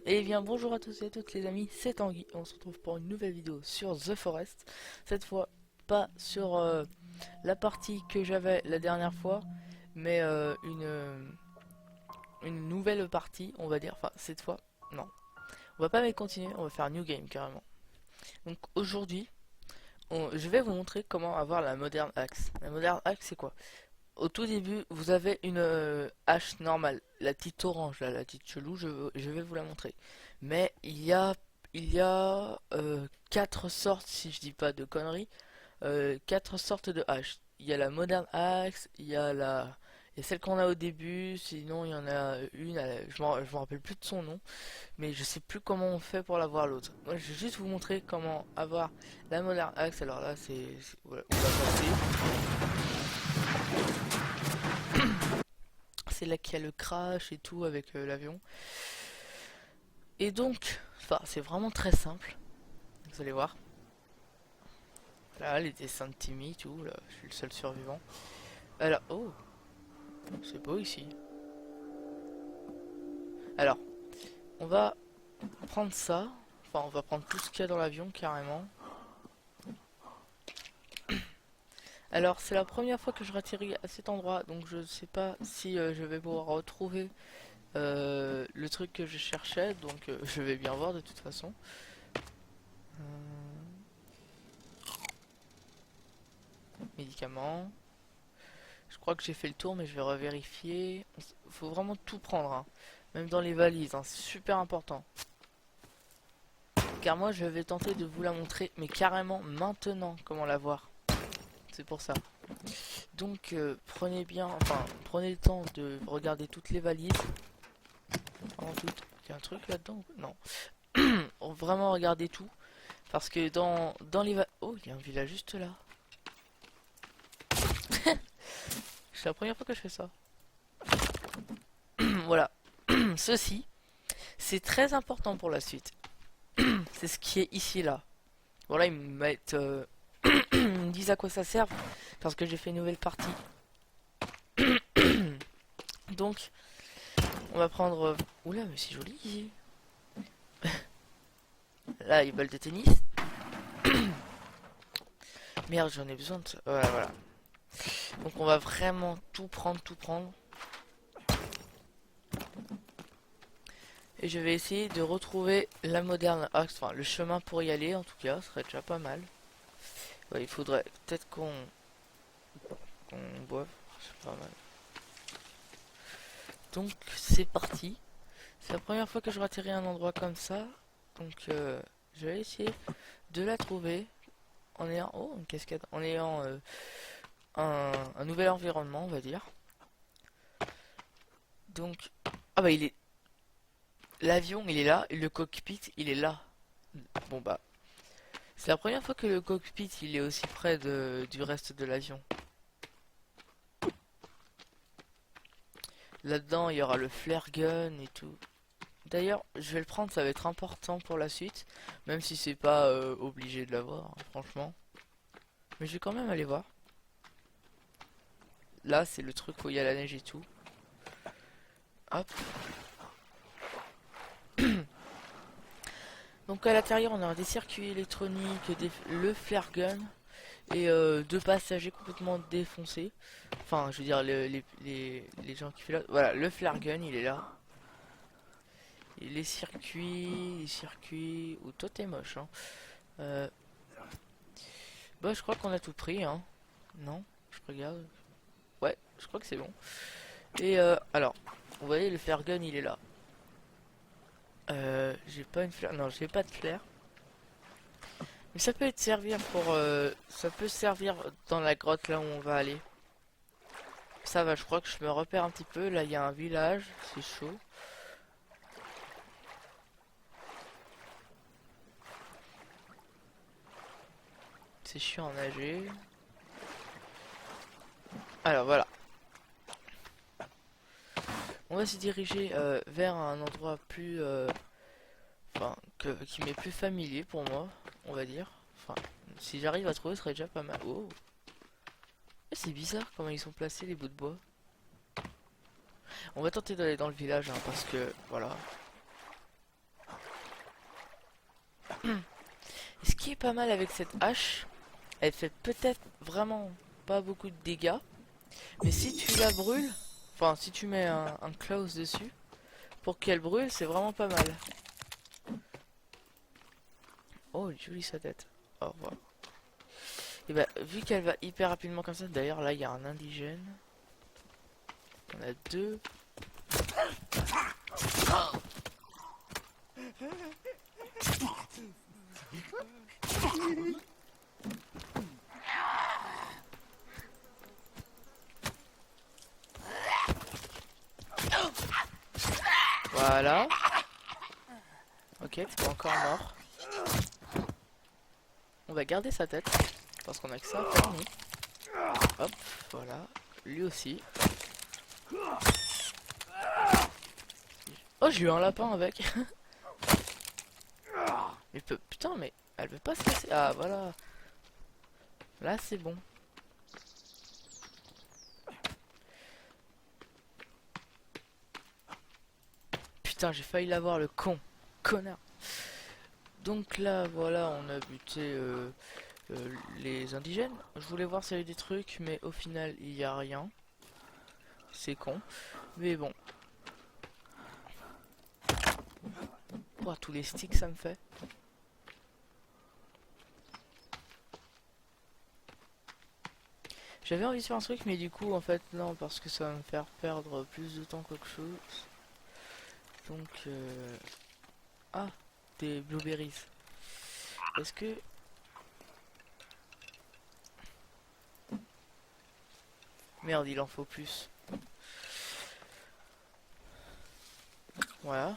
Et bien bonjour à tous et à toutes les amis, c'est Tanguy, on se retrouve pour une nouvelle vidéo sur The Forest. Cette fois, pas sur la partie que j'avais la dernière fois, mais une nouvelle partie, on va dire. Enfin, cette fois, non. On va pas mais continuer, on va faire New Game carrément. Donc aujourd'hui, je vais vous montrer comment avoir la Modern Axe. La Modern Axe, c'est quoi? Au tout début, vous avez une hache normale, la petite orange, là, la petite chelou, je vais vous la montrer. Mais il y a quatre sortes, si je dis pas de conneries, quatre sortes de haches. Il y a la Modern Axe, il y a celle qu'on a au début, sinon il y en a une, je me rappelle plus de son nom, mais je sais plus comment on fait pour l'avoir l'autre. Moi, je vais juste vous montrer comment avoir la Modern Axe. Alors là, voilà, on va passer. C'est là qu'il y a le crash et tout avec l'avion. Et donc, enfin, c'est vraiment très simple. Vous allez voir. Là, les dessins de Timmy, tout. Là, je suis le seul survivant. Alors, oh, c'est beau ici. Alors, on va prendre ça. Enfin, on va prendre tout ce qu'il y a dans l'avion carrément. Alors, c'est la première fois que je ratterris à cet endroit, donc je sais pas si je vais pouvoir retrouver le truc que je cherchais, donc je vais bien voir de toute façon. Médicaments. Je crois que j'ai fait le tour, mais je vais revérifier. Faut vraiment tout prendre, hein. Même dans les valises, hein. C'est super important. Car moi, je vais tenter de vous la montrer, mais carrément maintenant, comment la voir. C'est pour ça. Donc, prenez bien, enfin, prenez le temps de regarder toutes les valises. En tout. Il y a un truc là-dedans? Non. Vraiment regarder tout. Parce que dans les valises... Oh, il y a un village juste là. C'est la première fois que je fais ça. Voilà. Ceci, c'est très important pour la suite. C'est ce qui est ici là. Voilà, ils me mettent, ils me disent à quoi ça sert parce que j'ai fait une nouvelle partie. Donc, on va prendre. Oula, mais c'est joli ici. Là, ils balles de tennis. Merde, j'en ai besoin de ça. Voilà, voilà. Donc, on va vraiment tout prendre, tout prendre. Et je vais essayer de retrouver la moderne axe, enfin le chemin pour y aller en tout cas, ce serait déjà pas mal. Ouais, il faudrait peut-être qu'on boive, c'est pas mal. Donc c'est parti. C'est la première fois que je ratterris un endroit comme ça. Donc je vais essayer de la trouver en ayant... Oh, une cascade. En ayant un nouvel environnement, on va dire. Donc... Ah bah il est... L'avion il est là, et le cockpit il est là. Bon bah... C'est la première fois que le cockpit il est aussi près du reste de l'avion. Là-dedans il y aura le flare gun et tout. D'ailleurs, je vais le prendre, ça va être important pour la suite, même si c'est pas obligé de l'avoir, hein, franchement. Mais je vais quand même aller voir. Là, c'est le truc où il y a la neige et tout. Hop. Donc à l'intérieur, on aura des circuits électroniques, le flare gun et deux passagers complètement défoncés. Enfin, je veux dire, les gens qui font là. Voilà, le flare gun, il est là. Et les circuits... Ou toi, t'es moche, hein. Euh, Bah, je crois qu'on a tout pris, hein. Non, je regarde. Ouais, je crois que c'est bon. Et alors, vous voyez, le flare gun, il est là. J'ai pas une flare. Non, j'ai pas de flare. Mais ça peut être servir pour... ça peut servir dans la grotte là où on va aller. Ça va, je crois que je me repère un petit peu. Là, il y a un village. C'est chaud. C'est chiant à nager. Alors, voilà. On va se diriger vers un endroit plus... Enfin, qui m'est plus familier pour moi, on va dire. Enfin, si j'arrive à trouver, ce serait déjà pas mal. Oh, c'est bizarre comment ils sont placés les bouts de bois. On va tenter d'aller dans le village, hein, parce que, voilà. pas mal avec cette hache. Elle fait peut-être vraiment pas beaucoup de dégâts. Mais si tu la brûles, enfin si tu mets un close dessus, pour qu'elle brûle, c'est vraiment pas mal. Oh, jolie sa tête. Au revoir. Et bah, vu qu'elle va hyper rapidement comme ça, d'ailleurs là il y a un indigène. On a deux. Voilà. Ok, t'es pas encore mort. On va garder sa tête. Parce qu'on a que ça à faire, nous. Hop, voilà. Lui aussi. Oh, j'ai eu un lapin avec. Mais putain, mais elle veut pas se casser. Ah, voilà. Là, c'est bon. Putain, j'ai failli l'avoir, le con. Connard. Donc là, voilà, on a buté les indigènes. Je voulais voir s'il y avait des trucs, mais au final, il n'y a rien. C'est con. Mais bon. Ouah, tous les sticks, ça me fait. J'avais envie de faire un truc, mais du coup, en fait, non, parce que ça va me faire perdre plus de temps qu'autre chose. Donc, ah, des blueberries. Est-ce que... Merde, il en faut plus. Voilà.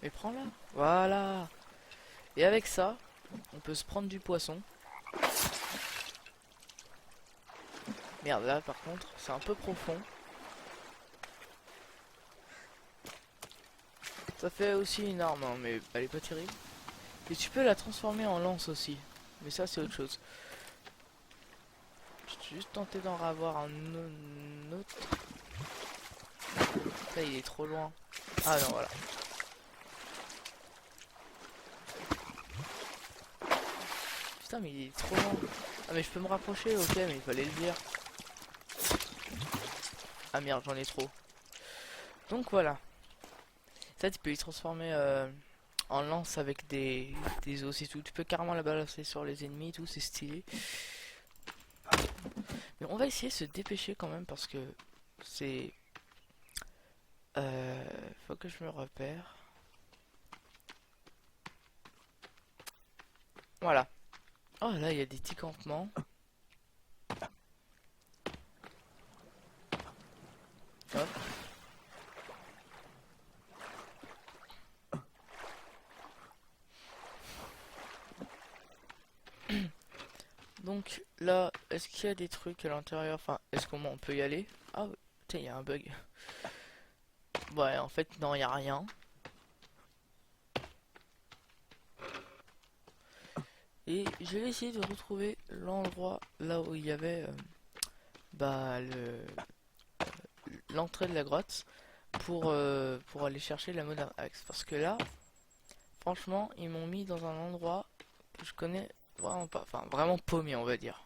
Mais prends-la. Voilà. Et avec ça, on peut se prendre du poisson. Merde, là, par contre, c'est un peu profond. Ça fait aussi une arme, hein, mais elle est pas terrible. Et tu peux la transformer en lance aussi. Mais ça, c'est autre chose. Je vais juste tenter d'en avoir un autre. Ça, il est trop loin. Ah non, voilà. Putain, mais il est trop loin. Ah, mais je peux me rapprocher, ok, mais il fallait le dire. Ah merde, j'en ai trop. Donc voilà. Ça, tu peux y transformer en lance avec des os et tout. Tu peux carrément la balancer sur les ennemis et tout, c'est stylé. Mais on va essayer de se dépêcher quand même parce que c'est... faut que je me repère. Voilà. Oh là, il y a des petits campements. Hop. Donc là, est-ce qu'il y a des trucs à l'intérieur? Enfin, est-ce qu'on peut y aller? Ah, putain, il y a un bug. Ouais, en fait, non, il n'y a rien. Et je vais essayer de retrouver l'endroit là où il y avait bah, l'entrée de la grotte pour aller chercher la Modern Axe. Parce que là, franchement, ils m'ont mis dans un endroit que je connais vraiment pas. Enfin, vraiment paumé, on va dire.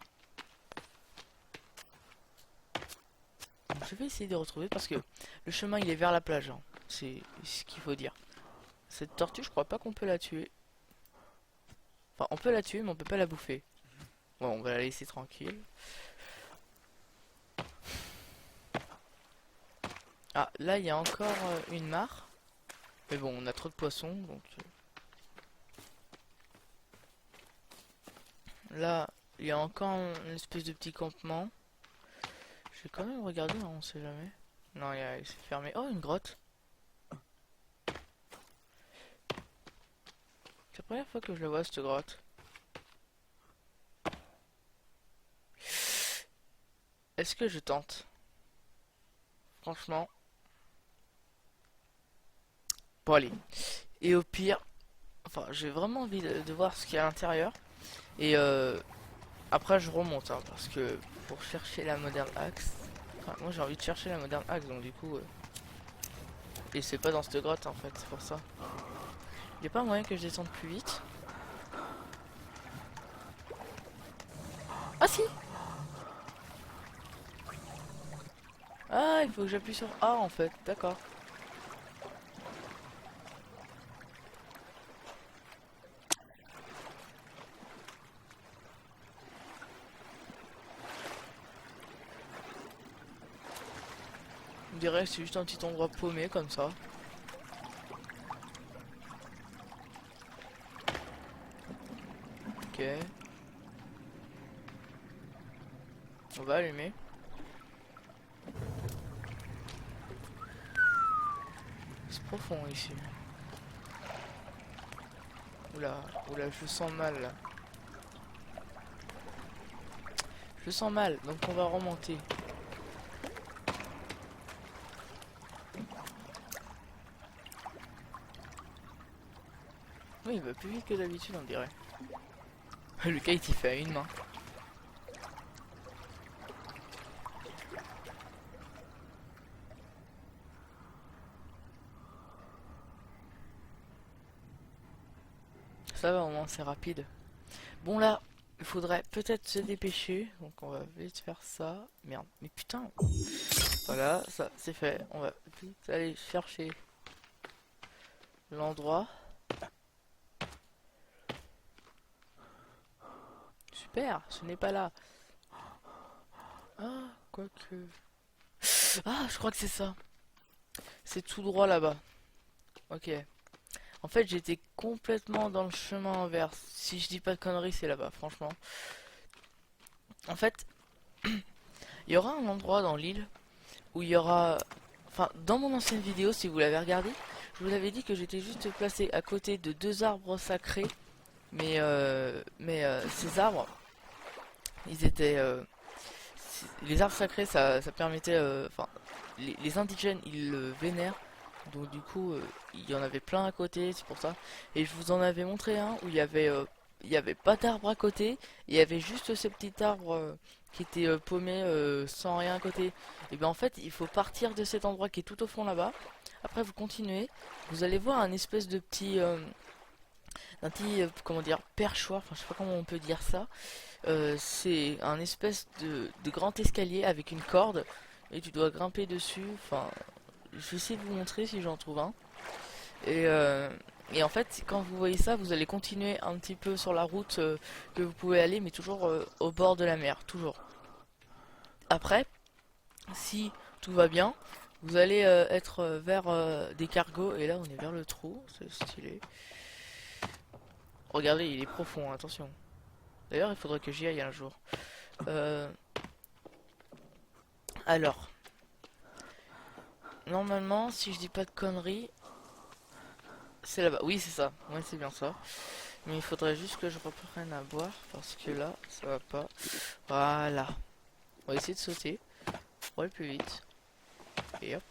Donc, je vais essayer de retrouver parce que le chemin il est vers la plage. Hein. C'est ce qu'il faut dire. Cette tortue, je crois pas qu'on peut la tuer. Enfin, on peut la tuer, mais on peut pas la bouffer. Bon, on va la laisser tranquille. Ah, là, il y a encore une mare. Mais bon, on a trop de poissons, donc... Là, il y a encore une espèce de petit campement. Je vais quand même regarder, hein, on sait jamais. Non, c'est fermé. Oh, une grotte. C'est la première fois que je la vois, cette grotte. Est-ce que je tente? Franchement. Bon, allez. Et au pire... Enfin, j'ai vraiment envie de voir ce qu'il y a à l'intérieur. Et Après je remonte hein, parce que pour chercher la moderne axe, enfin, moi j'ai envie de chercher la moderne axe donc du coup et c'est pas dans cette grotte en fait, c'est pour ça. Il y a pas moyen que je descende plus vite? Ah si. Ah il faut que j'appuie sur A en fait, d'accord. On dirait que c'est juste un petit endroit paumé comme ça. Ok. On va allumer. C'est profond ici. Oula, oula, je le sens mal là. Je le sens mal, donc on va remonter. Oui, il va plus vite que d'habitude, on dirait. Le kite il fait à une main. Ça va, au moins c'est rapide. Bon là, il faudrait peut-être se dépêcher. Donc on va vite faire ça. Merde, mais putain. Voilà, ça c'est fait. On va vite aller chercher l'endroit. Super, ce n'est pas là. Ah, quoique. Ah, je crois que c'est ça. C'est tout droit là-bas. Ok. En fait, j'étais complètement dans le chemin inverse. Si je dis pas de conneries, c'est là-bas, franchement. En fait, il y aura un endroit dans l'île où il y aura... Enfin, dans mon ancienne vidéo, si vous l'avez regardé, je vous avais dit que j'étais juste placé à côté de deux arbres sacrés. Mais ces arbres, ils étaient... les arbres sacrés, ça permettait... Enfin, les indigènes, ils le vénèrent. Donc du coup, il y en avait plein à côté, c'est pour ça. Et je vous en avais montré un où il y avait pas d'arbre à côté. Il y avait juste ce petit arbre qui était paumé sans rien à côté. Et bien en fait, il faut partir de cet endroit qui est tout au fond là-bas. Après, vous continuez. Vous allez voir un espèce de petit... un petit, comment dire, perchoir. Enfin, je sais pas comment on peut dire ça. C'est un espèce de grand escalier avec une corde. Et tu dois grimper dessus. Enfin, je vais essayer de vous montrer si j'en trouve un. Et, euh, et en fait, quand vous voyez ça, vous allez continuer un petit peu sur la route que vous pouvez aller, mais toujours au bord de la mer, toujours. Après, si tout va bien, vous allez être vers des cargos, et là on est vers le trou, c'est stylé. Regardez, il est profond, attention. D'ailleurs, il faudrait que j'y aille un jour. Euh, alors, normalement, si je dis pas de conneries, c'est là-bas. Oui, c'est ça. Ouais, c'est bien ça. Mais il faudrait juste que je reprenne à boire parce que là, ça va pas. Voilà. On va essayer de sauter pour aller plus vite. Et hop.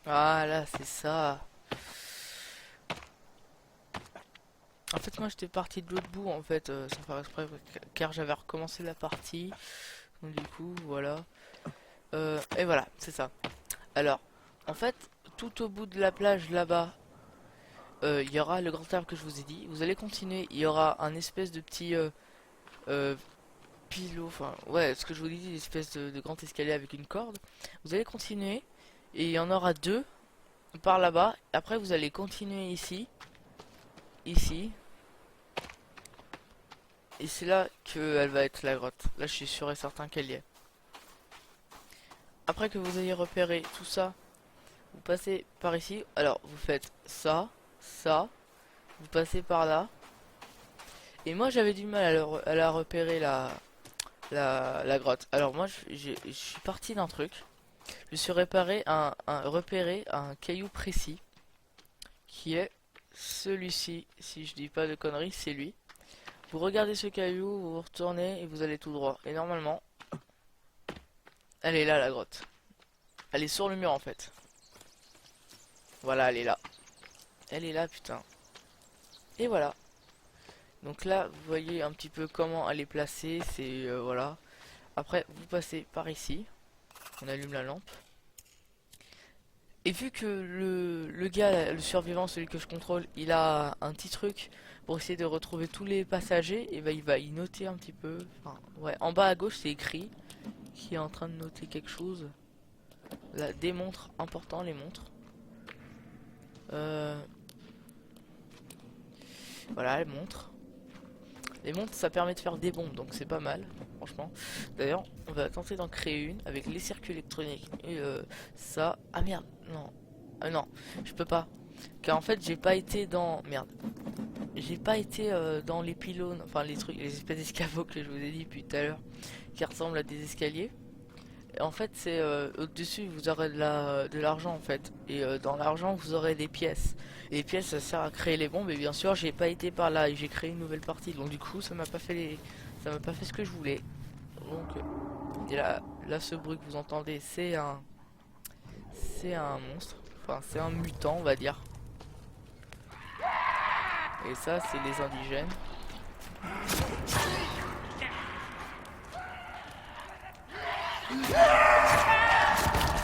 Voilà, c'est ça. En fait, moi, j'étais parti de l'autre bout, en fait, sans faire exprès, car j'avais recommencé la partie. Donc, du coup, voilà. Et voilà, c'est ça. Alors, en fait, tout au bout de la plage, là-bas, il y aura le grand arbre que je vous ai dit. Vous allez continuer, il y aura un espèce de petit euh, pilot, enfin, ouais, ce que je vous ai dit, une espèce de grand escalier avec une corde. Vous allez continuer, et il y en aura deux par là-bas. Après, vous allez continuer ici, ici, et c'est là qu'elle va être la grotte. Là, je suis sûr et certain qu'elle y est. Après que vous ayez repéré tout ça, vous passez par ici. Alors, vous faites ça, ça, vous passez par là. Et moi, j'avais du mal à la repérer, la grotte. Alors, moi, je suis parti d'un truc. Je suis repéré un caillou précis, qui est celui-ci. Si je dis pas de conneries, c'est lui. Vous regardez ce caillou, vous vous retournez et vous allez tout droit. Et normalement, elle est là, la grotte. Elle est sur le mur, en fait. Voilà, elle est là. Elle est là, putain. Et voilà. Donc là, vous voyez un petit peu comment elle est placée. C'est voilà. Après, vous passez par ici. On allume la lampe. Et vu que le gars, le survivant, celui que je contrôle, il a un petit truc pour essayer de retrouver tous les passagers, et ben il va y noter un petit peu. Enfin, ouais, en bas à gauche, c'est écrit qui est en train de noter quelque chose. Là, des montres, important les montres. Voilà, les montres. Les montres, ça permet de faire des bombes, donc c'est pas mal, franchement. D'ailleurs, on va tenter d'en créer une avec les circuits électroniques. Et ça... Ah merde, non. Ah non, je peux pas. Car en fait, j'ai pas été dans... Merde. J'ai pas été dans les pylônes, enfin les trucs, les espèces d'escabeaux que je vous ai dit depuis tout à l'heure, qui ressemblent à des escaliers. Et en fait, c'est au-dessus, vous aurez de l'argent en fait. Et dans l'argent, vous aurez des pièces. Et les pièces, ça sert à créer les bombes. Et bien sûr, j'ai pas été par là et j'ai créé une nouvelle partie. Donc du coup, ça m'a pas fait ça m'a pas fait ce que je voulais. Donc, et là, ce bruit que vous entendez, c'est un monstre. Enfin, c'est un mutant, on va dire. Et ça, c'est les indigènes.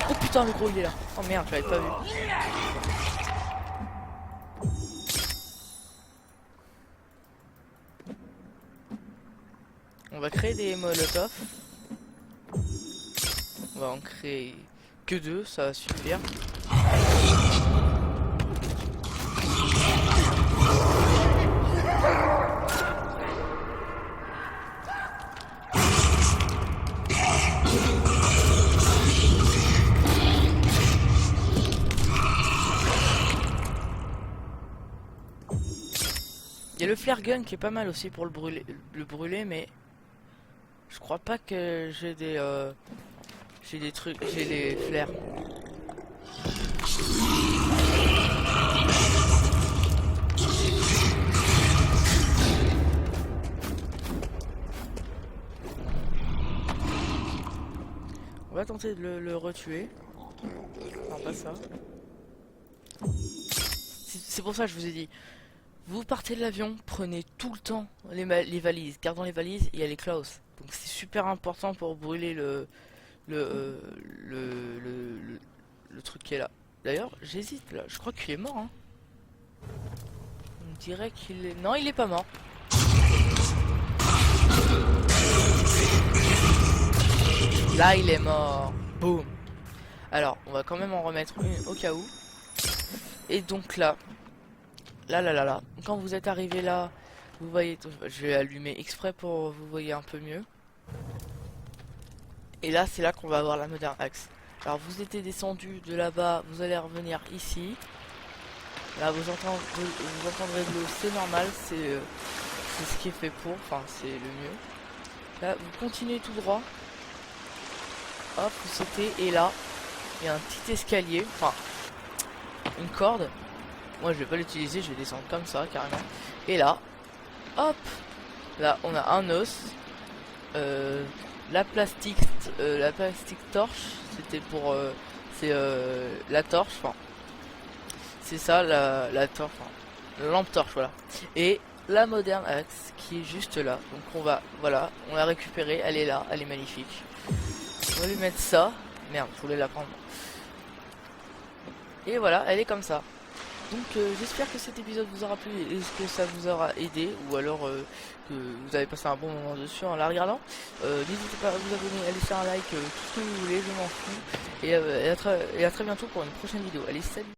Oh putain, le gros il est là. Oh merde, je l'avais pas vu. On va créer des molotovs. On va en créer que 2, ça va suffire. Il y a le flare gun qui est pas mal aussi pour le brûler, mais je crois pas que j'ai des trucs, j'ai les flares. On va tenter de le retuer. Non, pas ça. C'est pour ça que je vous ai dit. Vous partez de l'avion, prenez tout le temps les valises. Car dans les valises, il y a les claws. Donc c'est super important pour brûler le, le truc qui est là. D'ailleurs, j'hésite là. Je crois qu'il est mort. Hein. On dirait qu'il est... Non, il est pas mort. Là, il est mort. Boum. Alors, on va quand même en remettre une au cas où. Et donc là... Là. Quand vous êtes arrivé là, vous voyez... Je vais allumer exprès pour vous voyez un peu mieux. Et là, c'est là qu'on va avoir la Modern Axe. Alors, vous étiez descendu de là-bas, vous allez revenir ici. Là, vous entendrez de l'eau, c'est normal, c'est ce qui est fait pour, enfin, c'est le mieux. Là, vous continuez tout droit. Hop, vous sautez, et là, il y a un petit escalier, enfin, une corde. Moi, je vais pas l'utiliser, je vais descendre comme ça, carrément. Et là, hop, là, on a un os. La plastique torche, c'était pour, c'est la torche, enfin, c'est ça, la torche, enfin, la lampe torche, voilà. Et la Modern Axe qui est juste là. Donc on va, voilà, on l'a récupérée, elle est là, elle est magnifique. On va lui mettre ça. Merde, je voulais la prendre. Et voilà, elle est comme ça. Donc j'espère que cet épisode vous aura plu et que ça vous aura aidé, ou alors que vous avez passé un bon moment dessus en la regardant. N'hésitez pas à vous abonner, à laisser un like, tout ce que vous voulez, je m'en fous. Et à très bientôt pour une prochaine vidéo. Allez, salut!